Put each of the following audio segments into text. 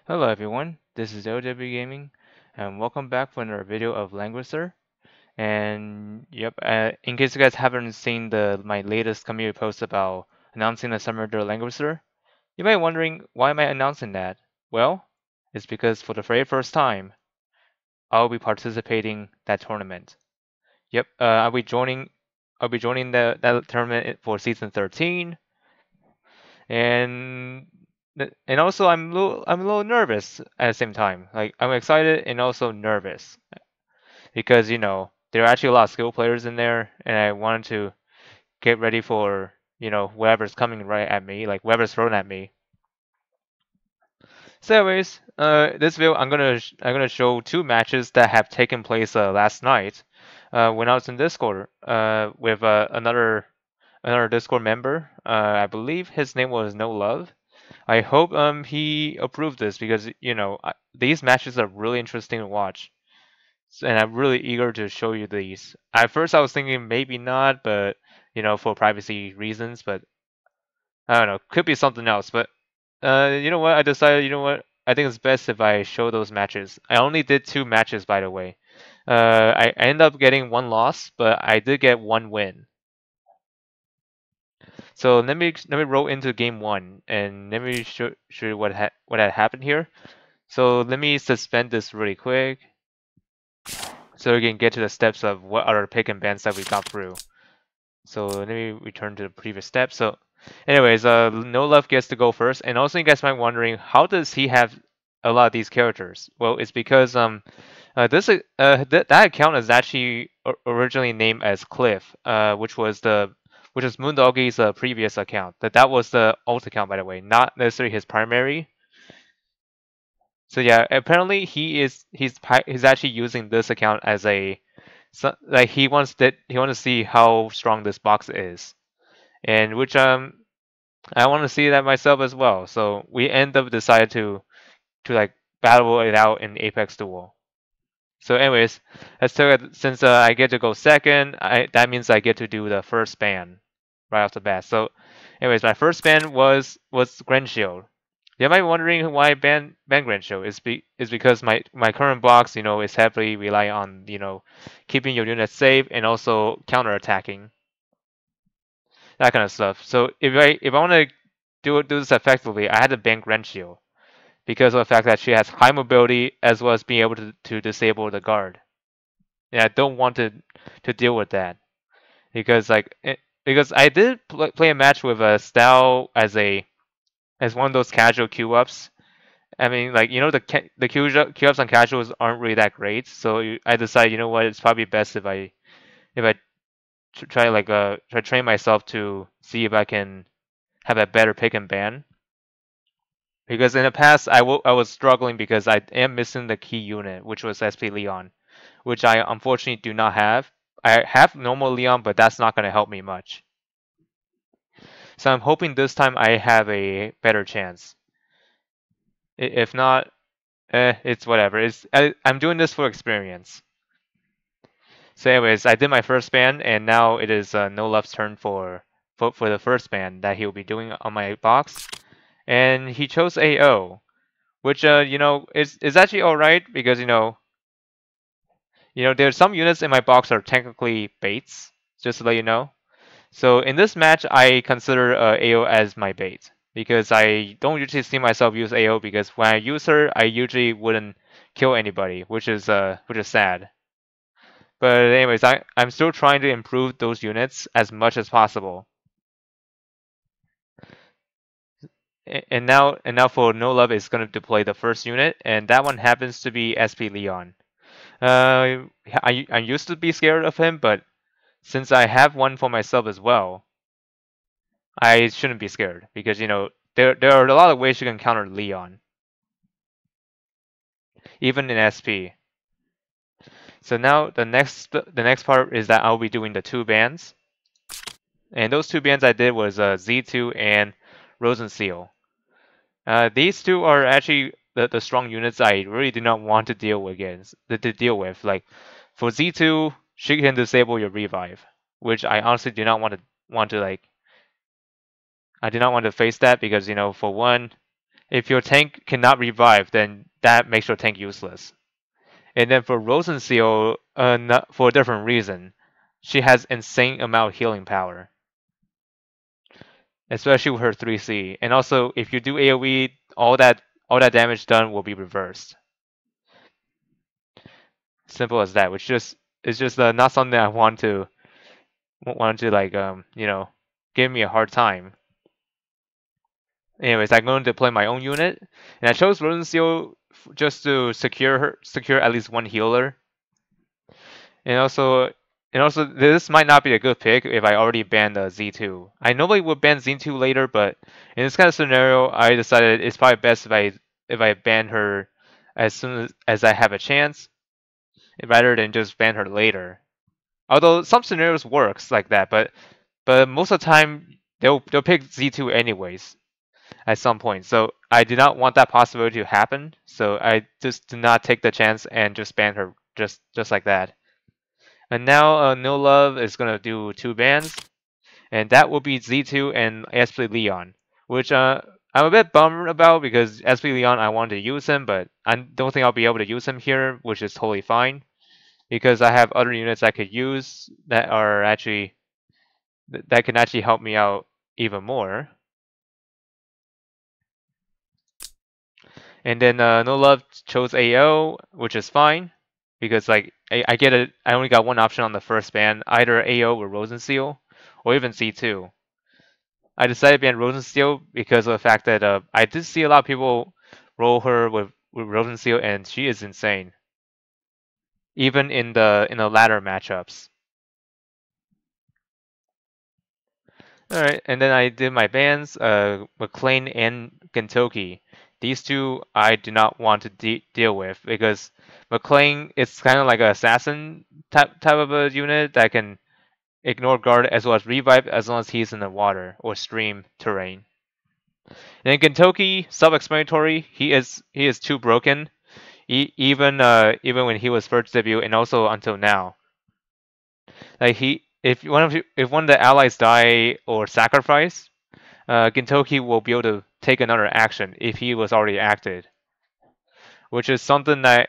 Hello everyone, this is OW Gaming, and welcome back for another video of Langrisser. And yep, in case you guys haven't seen my latest community post about announcing the Summer Duel Langrisser, you might be wondering why am I announcing that? Well, it's because for the very first time, I'll be participating that tournament. Yep, I'll be joining that tournament for season 13, and and also I'm a little nervous at the same time. Like I'm excited and also nervous because there are actually a lot of skill players in there, and I wanted to get ready for whatever's coming right at me, like whatever's thrown at me. So, anyways, this video I'm gonna show two matches that have taken place last night when I was in Discord with another Discord member. I believe his name was No Love. I hope he approved this because these matches are really interesting to watch, and I'm really eager to show you these. At first, I was thinking maybe not, but for privacy reasons. But I don't know, could be something else. But you know what? I decided, you know what? I think it's best if I show those matches. I only did two matches, by the way. I ended up getting one loss, but I did get one win. So let me roll into game one, and let me show you what had happened here. So let me suspend this really quick so we can get to the steps of what other pick and bans that we got through. So let me return to the previous step. So anyways, No Love gets to go first. And also you guys might be wondering, how does he have a lot of these characters? Well, it's because that account is actually originally named as Cliff, which was Moondoggy's previous account. That was the alt account, by the way, not necessarily his primary. So yeah, apparently he's actually using this account as like he wants to see how strong this box is, and which I want to see that myself as well. So we end up decided to like battle it out in Apex Duel. So anyways, since I get to go second, that means I get to do the first ban right off the bat. So anyways, my first ban was Grand Shield. You might be wondering why I ban Grand Shield. Is because my current box, is heavily rely on, keeping your units safe and also counter attacking. That kind of stuff. So if I want to do this effectively, I had to ban Grand Shield because of the fact that she has high mobility as well as being able to disable the guard. And I don't want to deal with that because because I did play a match with a Style as one of those casual queue ups. I mean, like the queue ups on casuals aren't really that great, so I decided, you know what, it's probably best if I try train myself to see if I can have a better pick and ban. Because in the past, I was struggling because I am missing the key unit, which was SP Leon, which I unfortunately do not have. I have normal Leon, but that's not going to help me much. So I'm hoping this time I have a better chance. If not, it's whatever. I'm doing this for experience. So anyways, I did my first ban, and now it is No Love's turn for the first ban that he'll be doing on my box. And he chose AO, which is actually all right because there's some units in my box are technically baits, just to let you know. So in this match, I consider AO as my bait because I don't usually see myself use AO because when I use her, I usually wouldn't kill anybody, which is sad. But anyways, I'm still trying to improve those units as much as possible. And now for No Love is going to deploy the first unit, and that one happens to be SP Leon. I used to be scared of him, but since I have one for myself as well, I shouldn't be scared because there are a lot of ways you can counter Leon, even in SP. So now the next part is that I'll be doing the two bans, and those two bans I did was Z2 and Rosenseal. These two are actually the strong units I really do not want to deal with against to deal with. Like for Z2, she can disable your revive, which I honestly do not want to like. I do not want to face that because for one, If your tank cannot revive, then that makes your tank useless. And then for Rosenseal, for a different reason, she has insane amount of healing power, especially with her 3C. And also, if you do AOE, all that damage done will be reversed. Simple as that. Which just it's just not something I want to like give me a hard time. Anyways, I'm going to play my own unit, and I chose Rosenseal just to secure at least one healer. And also, this might not be a good pick if I already banned Z2. I normally would ban Z2 later, but in this kind of scenario, I decided it's probably best if I ban her as soon as I have a chance, rather than just ban her later. Although some scenarios works like that, but most of the time they'll pick Z2 anyways at some point. So I do not want that possibility to happen. So I just do not take the chance and just ban her just like that. And now No Love is gonna do 2 bans, and that will be Z2 and SP Leon, which I'm a bit bummed about because SP Leon I wanted to use him, but I don't think I'll be able to use him here, which is totally fine because I have other units I could use that are actually that can actually help me out even more. And then No Love chose AO, which is fine because like I get it. I only got one option on the first ban, either AO or Rosenseal, or even C2. I decided to ban Rosensteel because of the fact that I did see a lot of people roll her with Rosensteel, and she is insane, even in the latter matchups. All right, and then I did my bans, McLean and Kentucky. These two I do not want to deal with because McLean is kind of like an assassin type of a unit that can ignore guard as well as revive as long as he's in the water or stream terrain. And in Kentucky, self-explanatory. He is too broken, even when he was first debut, and also until now. Like if one of the allies die or sacrifice, Kentucky will be able to take another action if he was already acted, which is something that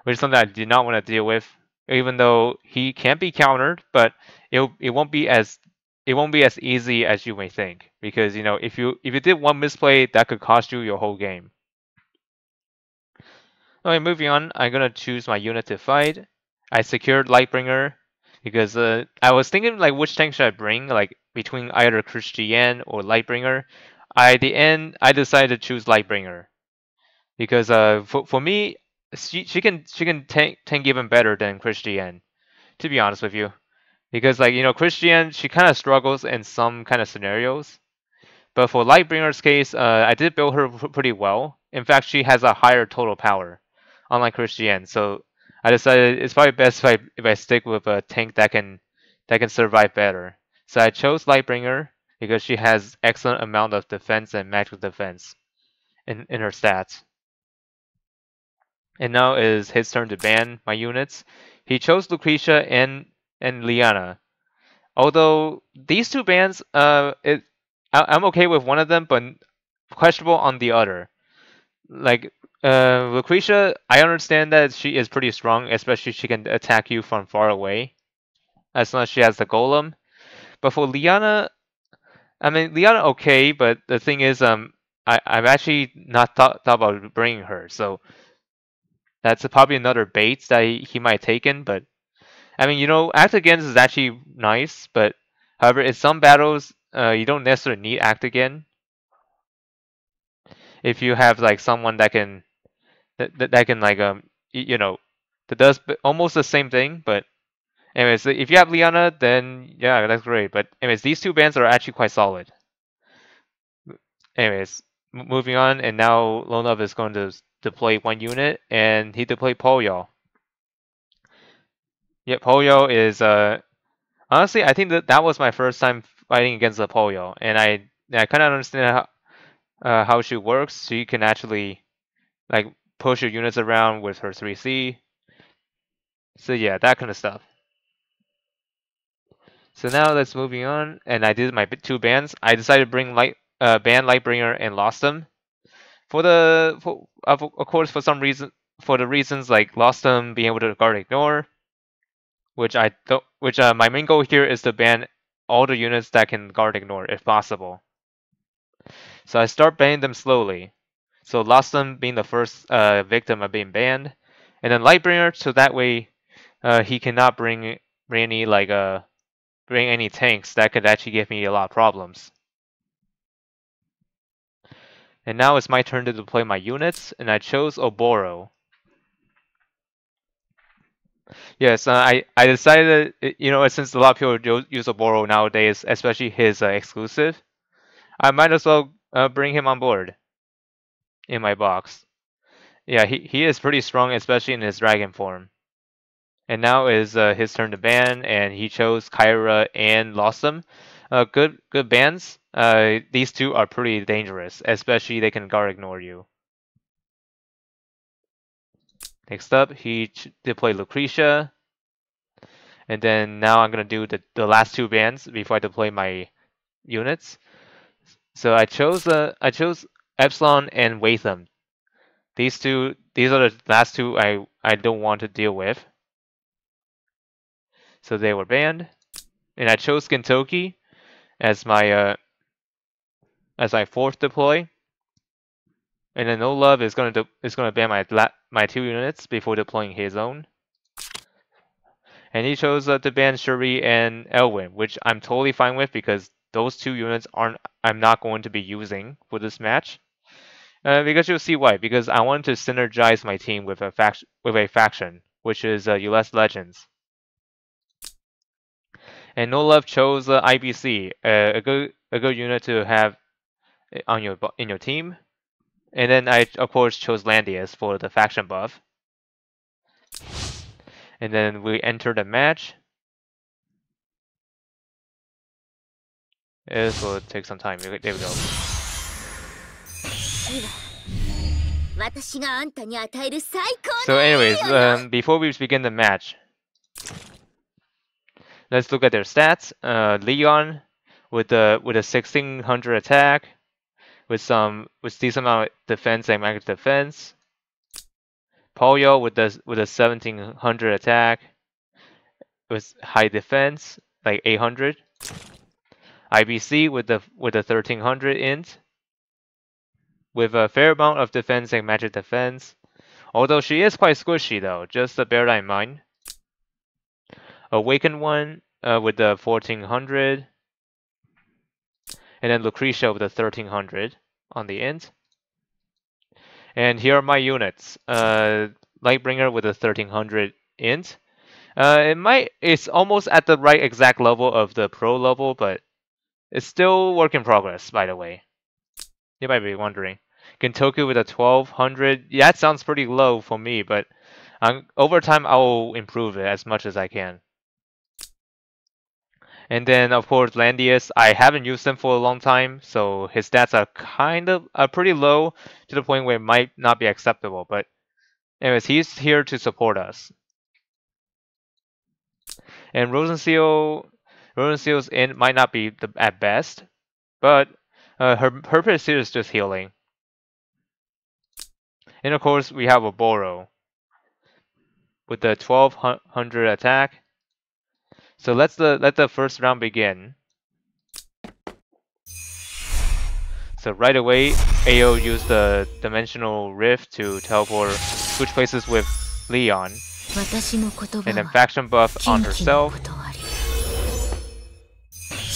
which is something I did not want to deal with. Even though he can be countered, but it won't be as easy as you may think because if you did one misplay that could cost you your whole game. Okay, moving on, I'm gonna choose my unit to fight. I secured Lightbringer because I was thinking like which tank should I bring, like between either Christian or Lightbringer. At the end, I decided to choose Lightbringer because for me, she can tank even better than Christian, to be honest with you. Because like Christian, she kind of struggles in some kind of scenarios. But for Lightbringer's case, I did build her pretty well. In fact, she has a higher total power, unlike Christian. So I decided it's probably best if I stick with a tank that can survive better. So I chose Lightbringer because she has excellent amount of defense and magic defense in her stats. And now it is his turn to ban my units. He chose Lucretia and Liana. Although these two bans, I'm okay with one of them, but questionable on the other. Like Lucretia, I understand that she is pretty strong, especially she can attack you from far away, as long as she has the golem. But for Liana, I mean Liana okay, but the thing is, I've actually not thought about bringing her, so that's probably another bait that he might take in. But I mean, act against is actually nice, but however, in some battles, you don't necessarily need act again if you have like someone that can like that does almost the same thing. But anyways, if you have Liana, then yeah, that's great. But anyways, these two bands are actually quite solid. Anyways, moving on, and now Lonov is going to deploy one unit, and he deployed Polyo. Yep, Polyo is honestly, I think that was my first time fighting against the Polyo, and I kind of understand how she works. She can actually like push your units around with her 3C. So yeah, that kind of stuff. So now let's moving on, and I did my two bans. I decided to bring ban Lightbringer and lost them Of course, for some reason, for the reasons like lost them being able to guard ignore, which I don't, which my main goal here is to ban all the units that can guard ignore if possible. So I start banning them slowly. So lost them being the first victim of being banned, and then Lightbringer, so that way he cannot bring any like bring any tanks that could actually give me a lot of problems. And now it's my turn to deploy my units, and I chose Oboro. Yes, I decided, since a lot of people use Oboro nowadays, especially his exclusive, I might as well bring him on board in my box. Yeah, he is pretty strong, especially in his dragon form. And now is his turn to ban, and he chose Kyra and Lossum. Good bans. These two are pretty dangerous, especially they can guard ignore you. Next up, he deployed Lucretia. And then now I'm gonna do the last two bans before I deploy my units. So I chose Epsilon and Watham. These are the last two I don't want to deal with. So they were banned, and I chose Kentucky as my fourth deploy. And then LovE is gonna ban my two units before deploying his own. And he chose to ban Shuri and Elwyn, which I'm totally fine with because those two units I'm not going to be using for this match. Because you'll see why. Because I want to synergize my team with a faction, which is US Legends. And No Love chose IBC, a good unit to have on in your team. And then I of course chose Landius for the faction buff. And then we enter the match. This will take some time. There we go. So anyways, before we begin the match, let's look at their stats. Leon with a 1600 attack, with decent amount of defense and magic defense. Polyo with a 1700 attack, with high defense, like 800. IBC with a 1300 int, with a fair amount of defense and magic defense. Although she is quite squishy though, just to bear that in mind. Awakened one with the 1400. And then Lucretia with the 1300 on the int. And here are my units. Lightbringer with a 1300 int. It's almost at the right exact level of the pro level, but it's still work in progress, by the way. You might be wondering. Gintoku with a 1200. Yeah, that sounds pretty low for me, but over time I will improve it as much as I can. And then of course Landius, I haven't used him for a long time, so his stats are pretty low to the point where it might not be acceptable. But anyways, he's here to support us. And Rosenseal's int might not be at best, but her purpose here is just healing. And of course we have a Boro with the 1200 attack. So let the first round begin. So right away, AO used the Dimensional Rift to switch places with Leon. And then faction buff on herself.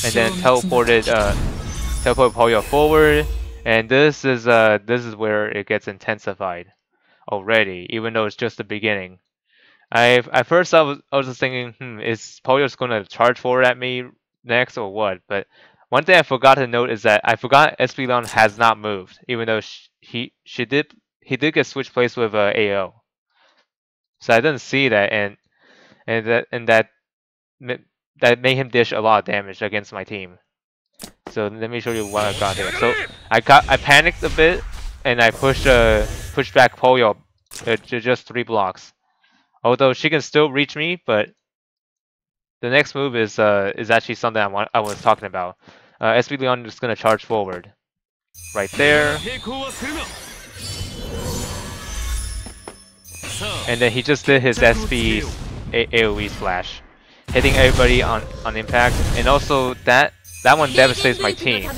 And then teleported Polyo forward. And this is where it gets intensified already, even though it's just the beginning. At first I was just thinking, is Polyo's gonna charge forward at me next or what? But one thing I forgot to note is that I forgot Espeon has not moved, even though he did get switched place with AO. So I didn't see that, and that made him dish a lot of damage against my team. So let me show you what I got here. So I panicked a bit, and I pushed back Polyo to just 3 blocks. Although she can still reach me, but the next move is actually something I was talking about. SP Leon is gonna charge forward, right there. And then he just did his SP AoE splash, hitting everybody on impact, and also that one devastates my team.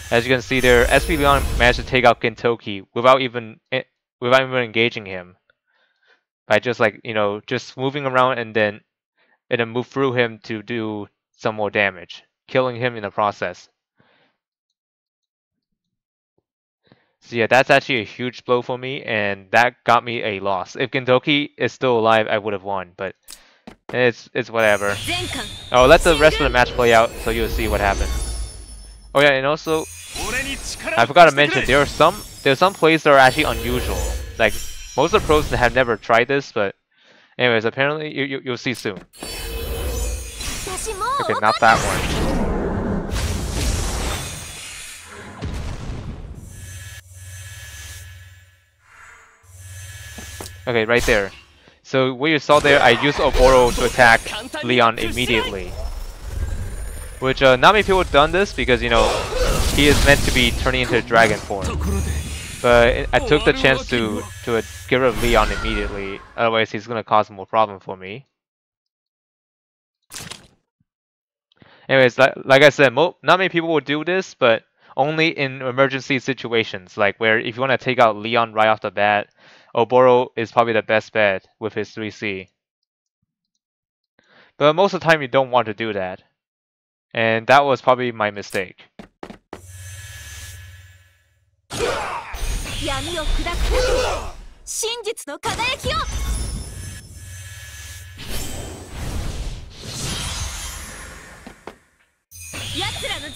As you can see there, SP Leon managed to take out Gintoki without even engaging him, by just like, you know, just moving around and then move through him to do some more damage, killing him in the process. So yeah, that's actually a huge blow for me, and that got me a loss. If Gintoki is still alive, I would have won, but it's whatever. I'll let the rest of the match play out so you'll see what happened. Oh yeah, and also I forgot to mention there's some plays that are actually unusual. Like most of the pros have never tried this, but anyways, apparently you'll see soon. Okay, not that one. Okay, right there. So what you saw there, I used Oboro to attack Leon immediately. Which not many people have done this because, you know, he is meant to be turning into a dragon form. But I took the chance to get rid of Leon immediately, otherwise he's gonna cause more problem for me. Anyways, like I said, not many people will do this, but only in emergency situations, like where if you want to take out Leon right off the bat, Oboro is probably the best bet with his 3C. But most of the time you don't want to do that. And that was probably my mistake.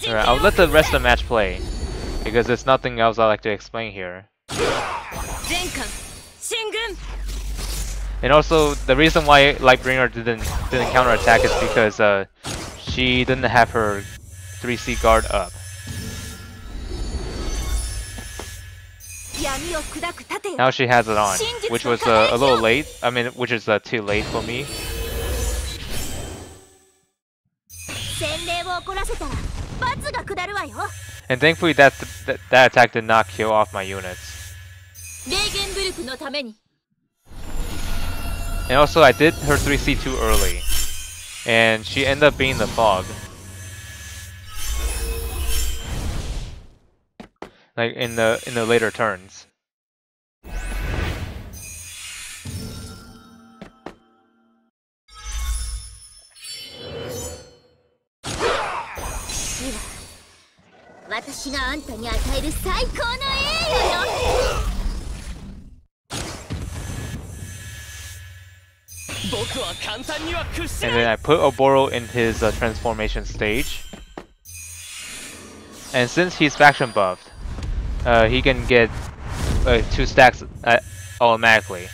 Alright, I'll let the rest of the match play, because there's nothing else I'd like to explain here. And also, the reason why Lightbringer didn't counterattack is because she didn't have her 3C guard up. Now she has it on, which was a little late. I mean, which is too late for me. And thankfully that attack did not kill off my units. And also I did her 3C too early, and she ended up being the fog. Like in the later turns. And then I put Oboro in his transformation stage. And since he's faction buffed, he can get 2 stacks automatically.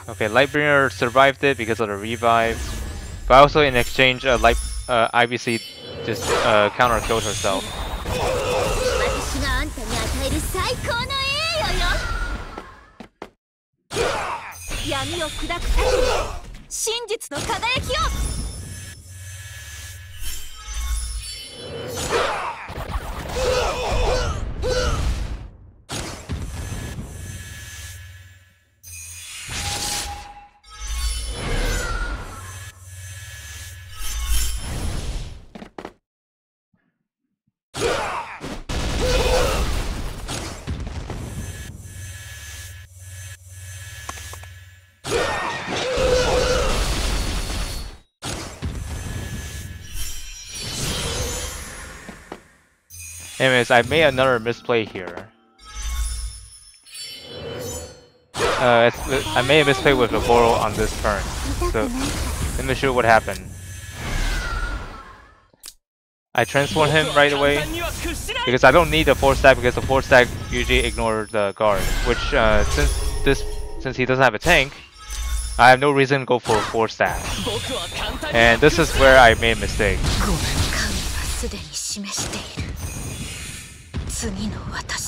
Okay, Lightbringer survived it because of the revive, but also in exchange, IBC just counter killed herself. Anyways, I made another misplay here. I made a misplay with the Oboro on this turn. So, let me show you what happened. I transform him right away, because I don't need the 4-stack, because the 4-stack usually ignores the guard. Which, since he doesn't have a tank, I have no reason to go for 4 stack. And this is where I made a mistake.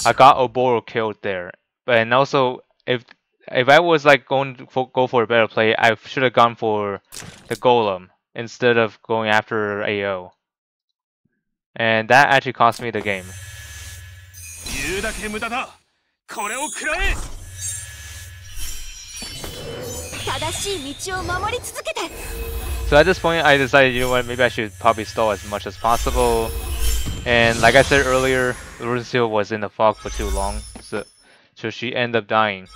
I got Oboro killed there. And also, if I was like going to go for a better play, I should have gone for the Golem instead of going after AO. And that actually cost me the game. So at this point, I decided, you know what, maybe I should probably stall as much as possible. And like I said earlier, Rusil was in the fog for too long, so she ended up dying.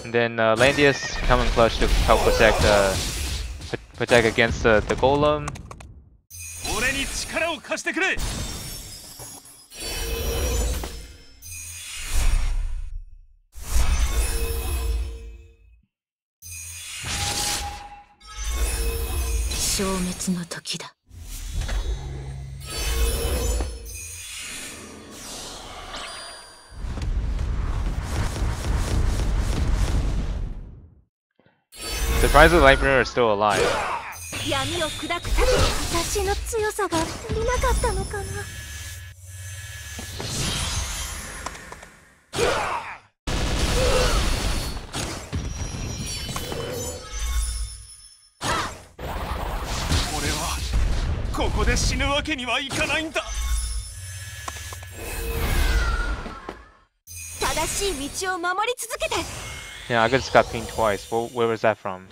And then Landius coming clutch to help protect against the Golem. Surprisingly, Lightbringer is still alive. Yeah, I just got pinged twice. Where was that from?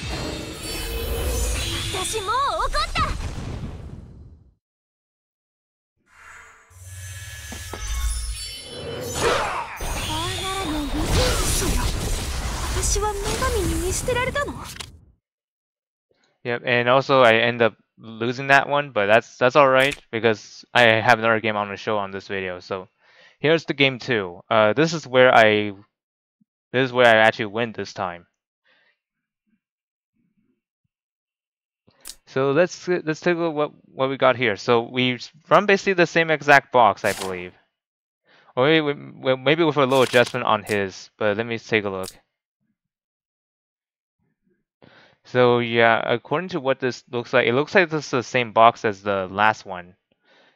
Yep, and also I end up losing that one, but that's alright because I have another game on the show on this video. So here's the game 2. This is where I actually win this time. So let's take a look what we got here. So we run basically the same exact box, I believe. Or maybe with a little adjustment on his, but let me take a look. So yeah, according to what this looks like, it looks like this is the same box as the last one.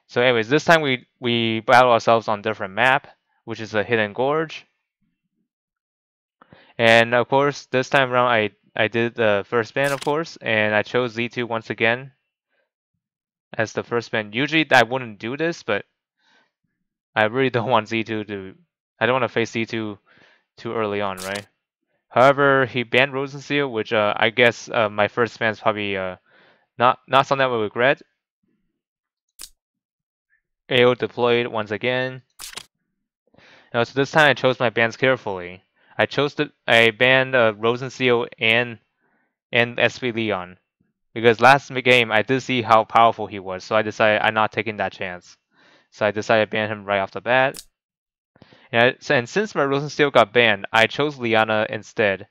So anyways, this time we battle ourselves on different map, which is a hidden gorge. And of course, this time around I did the first ban, of course, and I chose Z2 once again as the first ban. Usually I wouldn't do this, but I really don't want Z2 to, I don't want to face Z2 too early on, right? However, he banned Rosensteel, which I guess my first ban is probably not something I would regret. AO deployed once again. Now, so this time I chose my bans carefully. I banned Rosensteel and SB Leon. Because last game I did see how powerful he was, so I decided I'm not taking that chance. So I decided to ban him right off the bat. And since my Rosensteel got banned, I chose Liana instead.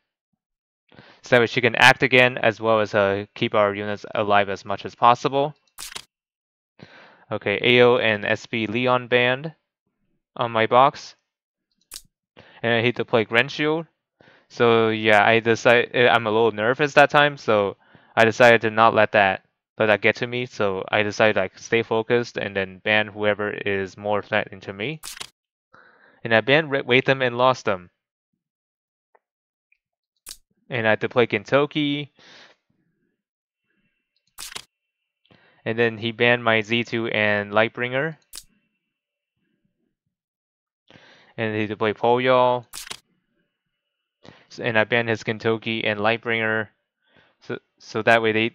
So that way she can act again, as well as keep our units alive as much as possible. Okay, AO and SB Leon banned on my box. And I hate to play Grand Shield. So yeah, I'm a little nervous that time, so I decided to not let that get to me. So I decided to like stay focused and then ban whoever is more threatening to me. And I banned Watham and lost them. And I had to play Gintoki. And then he banned my Z2 and Lightbringer. And he had to play Poyol. And I banned his Gintoki and Lightbringer. So that way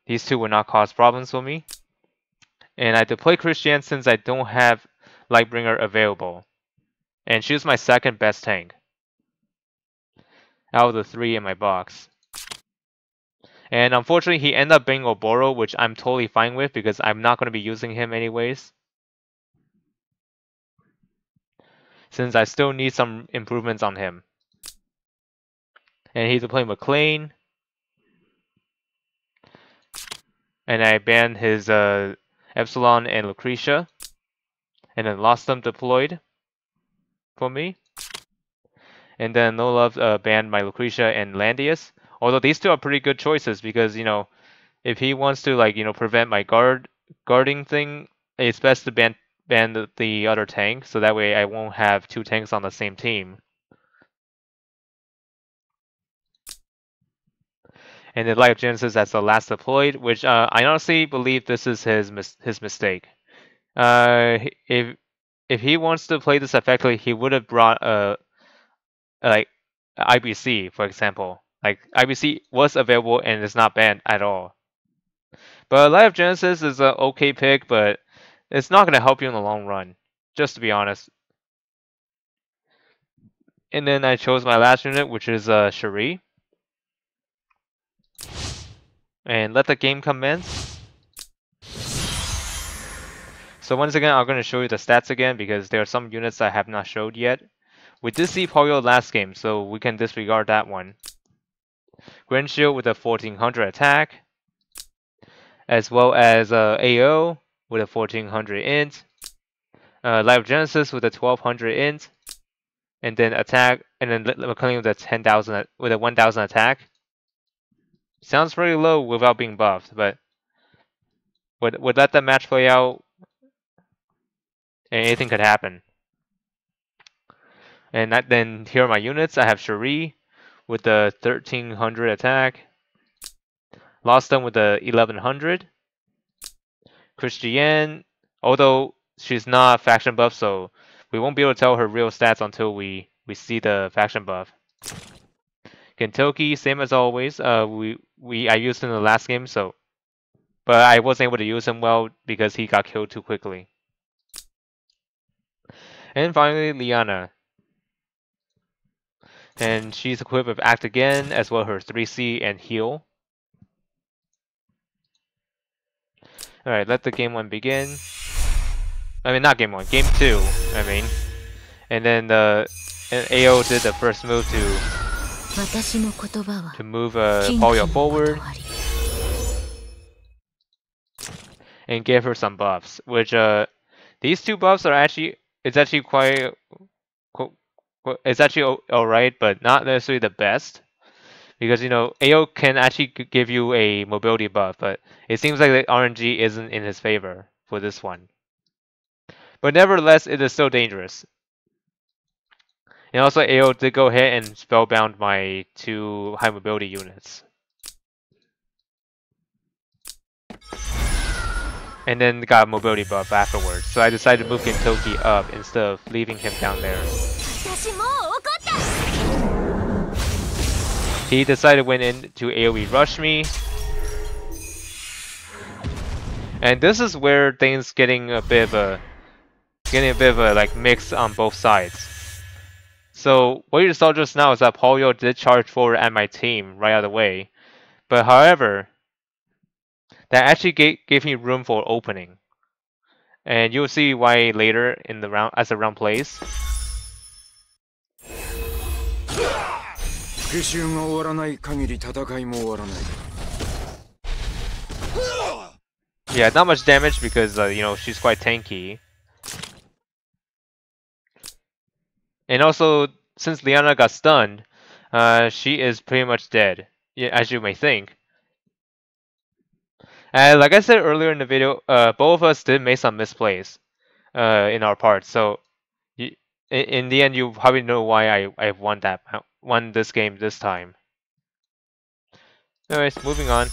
these two would not cause problems for me. And I had to play Christian since I don't have Lightbringer available. And she was my second best tank out of the 3 in my box. And unfortunately, he ended up being Oboro, which I'm totally fine with because I'm not going to be using him anyways. Since I still need some improvements on him. And he's playing McLean. and I banned his Epsilon and Lucretia, and then lost them deployed for me. And then No Love banned my Lucretia and Landius. Although these two are pretty good choices because, you know, if he wants to, like, you know, prevent my guarding thing, it's best to ban the other tank, so that way I won't have two tanks on the same team. And then Light of Genesis as the last deployed, which I honestly believe this is his mistake. If he wants to play this effectively, he would have brought like IBC, for example. Like IBC was available and is not banned at all. But Light of Genesis is an okay pick, but it's not going to help you in the long run, just to be honest. And then I chose my last unit, which is Cherie. And let the game commence. So once again, I'm going to show you the stats again because there are some units I have not showed yet. We did see Polio last game, so we can disregard that one. Grand Shield with a 1400 attack, as well as AO with a 1400 int, Light of Genesis with a 1200 int, and then attack, and then McCulling with a 10,000 with a 1000 attack. Sounds pretty low without being buffed, but would let the match play out, and anything could happen. And then here are my units. I have Cherie with the 1300 attack, lost them with the 1100. Christiane, although she's not faction buff, so we won't be able to tell her real stats until we see the faction buff. Kentucky, same as always. I used him in the last game, so but I wasn't able to use him well because he got killed too quickly. And finally, Liana. And she's equipped with Act Again, as well as her 3C and Heal. Alright, let the game 1 begin. I mean, not game 1, game 2, I mean. And then AO did the first move to move Polio forward. And gave her some buffs, which these two buffs are actually, it's actually alright, but not necessarily the best. Because, you know, AO can actually give you a mobility buff, but it seems like the RNG isn't in his favor for this one. But nevertheless, it is still dangerous. And also, AO did go ahead and spellbound my 2 high mobility units. And then got a mobility buff afterwards, so I decided to move Gintoki up instead of leaving him down there. He decided went in to AoE rush me. And this is where things getting a bit of a like mix on both sides. So what you saw just now is that Polio did charge forward at my team right out of the way. But however, that actually gave me room for opening. And you'll see why later in the round as the round plays. Yeah, not much damage because you know, she's quite tanky. And also, since Liana got stunned, she is pretty much dead, yeah, as you may think. And like I said earlier in the video, both of us did make some misplays in our parts. So in the end, you probably know why I won this game this time. Anyways, moving on.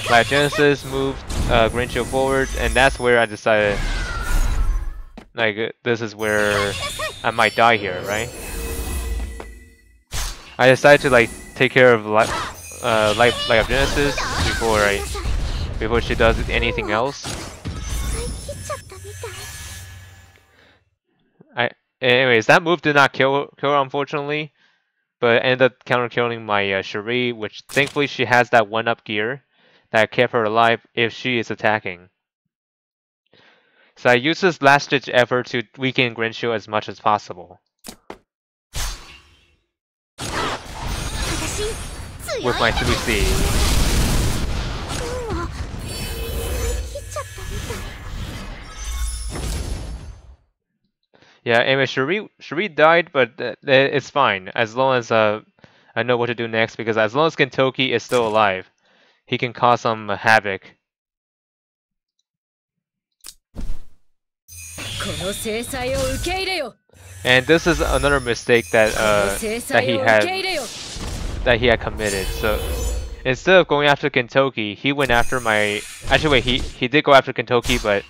Light Genesis moved Green Shield forward, and that's where I decided, like, this is where I might die here, right? I decided to like take care of Light of Genesis before she does anything else. Anyways, that move did not kill her, unfortunately, but ended up counter killing my Cherie, which thankfully she has that 1-up gear that kept her alive if she is attacking. So I used this last-ditch effort to weaken Grand Shield as much as possible. With my 3C. Yeah, anyway, Shuri died, but it's fine as long as I know what to do next, because as long as Kentoki is still alive, he can cause some havoc. And this is another mistake that he had committed. So instead of going after Kentoki, he went after my. Actually, wait, he did go after Kentoki, but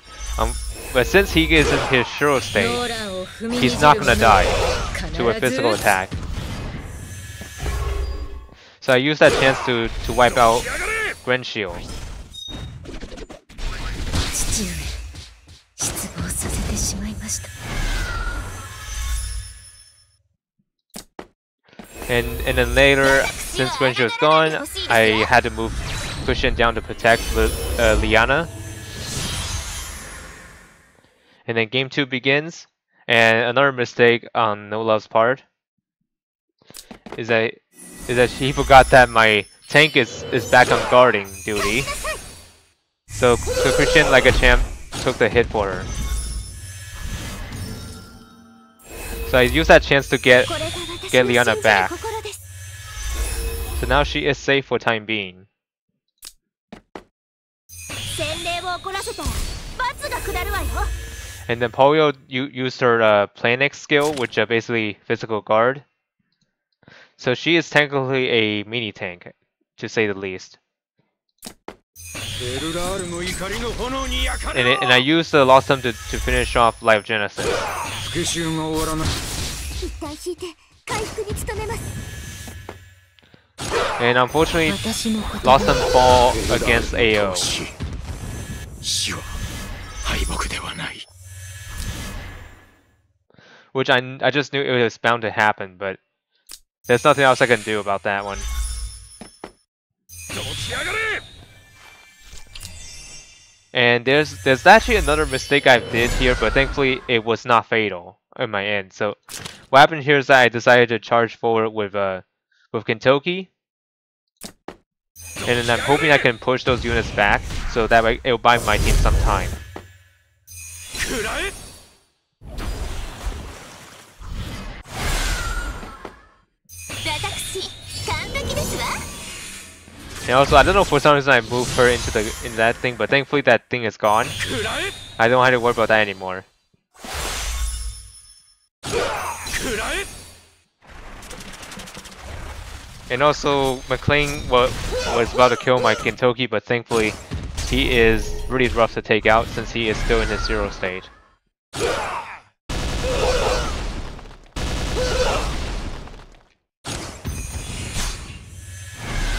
since he is in his Shuro state, he's not gonna die to a physical attack. So I used that chance to wipe out Grenchill. And then later, since Grenchill is gone, I had to move Kushin down to protect Liana. And then game 2 begins, and another mistake on No Love's part is that he forgot that my tank is back on guarding duty. So Kushin, like a champ, took the hit for her. So I used that chance to get Liana back. So now she is safe for time being. And then Poyo used her Planex skill, which are basically physical guard. So she is technically a mini tank, to say the least. And I used the Lost Time to finish off Life Genesis. And unfortunately, Lost Time fall against AO. Which I just knew it was bound to happen, but there's nothing else I can do about that one. And there's actually another mistake I did here, but thankfully it was not fatal in my end. So what happened here is that I decided to charge forward with Kentoki, and then I'm hoping I can push those units back, so that way it'll buy my team some time. And also, I don't know, for some reason I moved her into that thing, but thankfully that thing is gone. I don't have to worry about that anymore. And also, McLean was about to kill my Kentoki, but thankfully he is really rough to take out since he is still in his 0 state.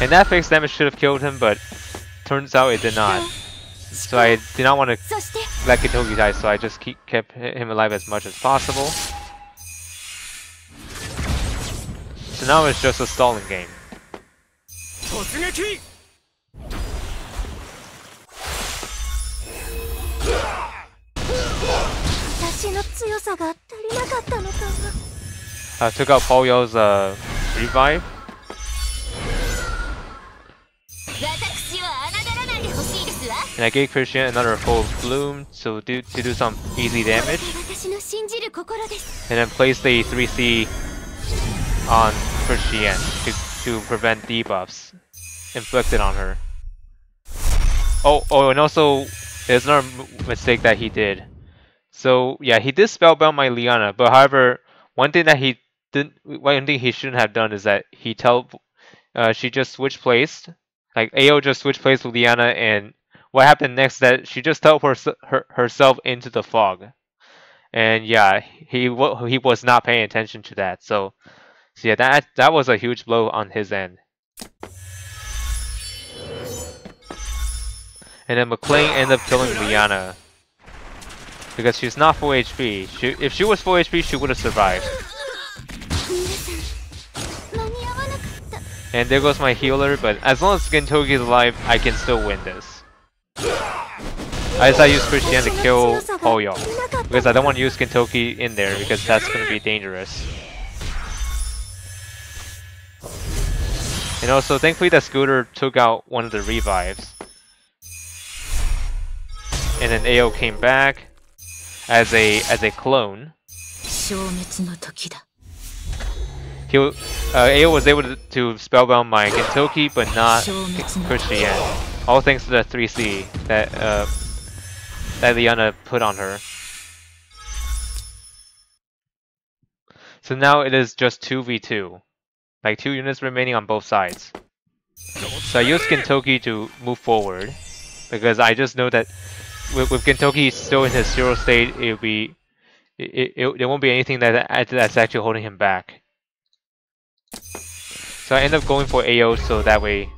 And that fixed damage should have killed him, but turns out it did not. So I did not want to let Kentoki die, so I just kept him alive as much as possible. So now it's just a stalling game. I took out Polyo's revive. And I gave Christian another full bloom to do some easy damage. And then place the 3C on Christian to prevent debuffs inflicted on her. Oh, and also there's another mistake that he did. So yeah, he did spellbound my Liana, but however, one thing he shouldn't have done is that she just switched place. Like AO just switched place with Liana, and what happened next is that she just teleported herself into the fog. And yeah, he was not paying attention to that. So yeah, that was a huge blow on his end. And then McLean ended up killing Liana because she's not full HP. If she was full HP, she would have survived. And there goes my healer, but as long as Kentoki is alive, I can still win this. I decided to use Christian to kill Polyo, because I don't want to use Kentoki in there, because that's going to be dangerous. And also, thankfully that Scooter took out one of the revives. And then AO came back as a clone. AO was able to spellbound my Gintoki, but not Christiane. All thanks to the 3C that Liana put on her. So now it is just 2v2. Like 2 units remaining on both sides. So I use Gintoki to move forward. Because I just know that with Gintoki still in his 0 state, there won't be anything that's actually holding him back. So I end up going for AO so that way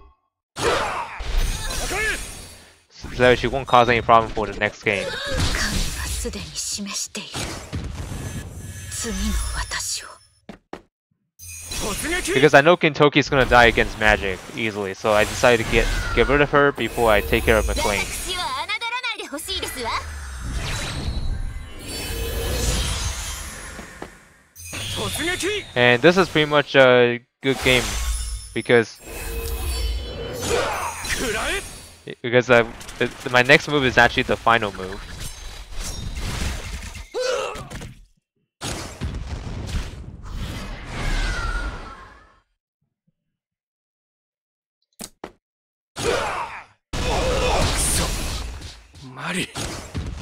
she won't cause any problem for the next game. Because I know Gintoki is gonna die against magic easily, so I decided to get rid of her before I take care of McLean. And this is pretty much a good game because my next move is actually the final move.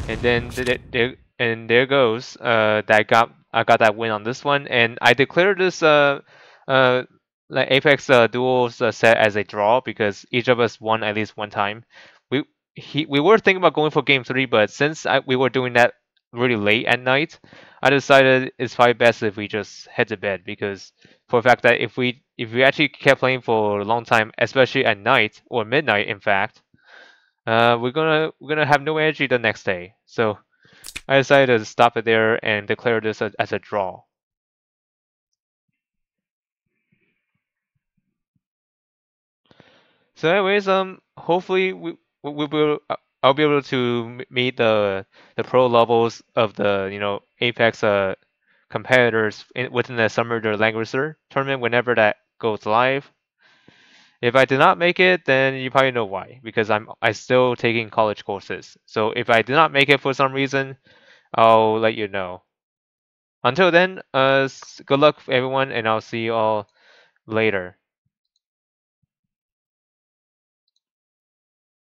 And then there goes. I got that win on this one, and I declared this like Apex Duels set as a draw because each of us won at least one time. We were thinking about going for game 3, but since we were doing that really late at night, I decided it's probably best if we just head to bed because for the fact that if we actually kept playing for a long time, especially at night or midnight, in fact, we're gonna have no energy the next day. So I decided to stop it there and declare this as a draw. So anyways, hopefully we will I'll be able to meet the pro levels of the Apex competitors within the Summer the Langrisser tournament whenever that goes live. If I did not make it, then you probably know why, because I still taking college courses. So if I did not make it for some reason, I'll let you know. Until then, good luck everyone, and I'll see you all later.